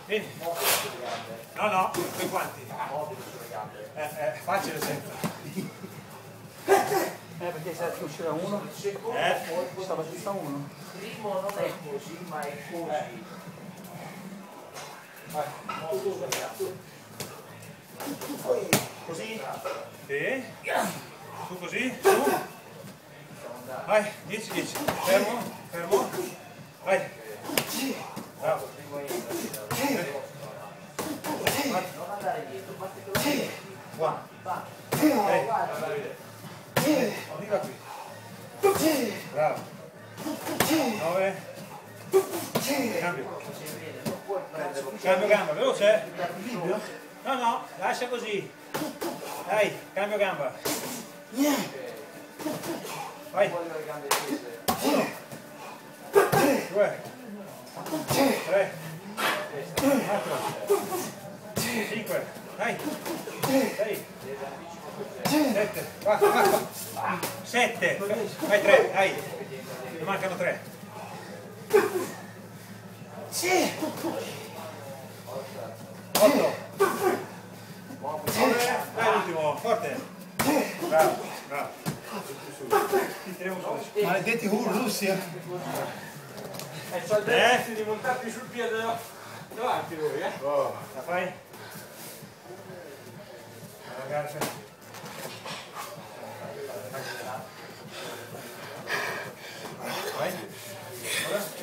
Vieni. No, no, quei guanti. Facile senza. Perché se uscirà uno, stava giusto uno. Il primo non è così, ma è così. Così? Sì. Su così? Su. Vai, 10, 10. Fermo, fermo. Vai. Bravo. Non andare dietro, basta che lo vedi. Buono. Arriva qui. Bravo. 9. Cambio. Cambio gamba, veloce. No, no, lascia così. Dai, cambio gamba. Vai. 1, 2, 3, 4, 5, dai. 6, 7, 4, 7, vai 3, dai. Ne mancano 3. 8. Dai l'ultimo, forte. Bravo, bravo. Maledetti russi. C'ho il destino di montarti sul piede davanti voi, La fai? Ragazzi. Vai. Ora.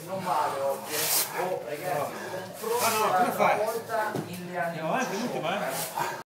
Non male oggi, ragazzi, come fai? una volta in le anni Andiamo avanti, l'ultima,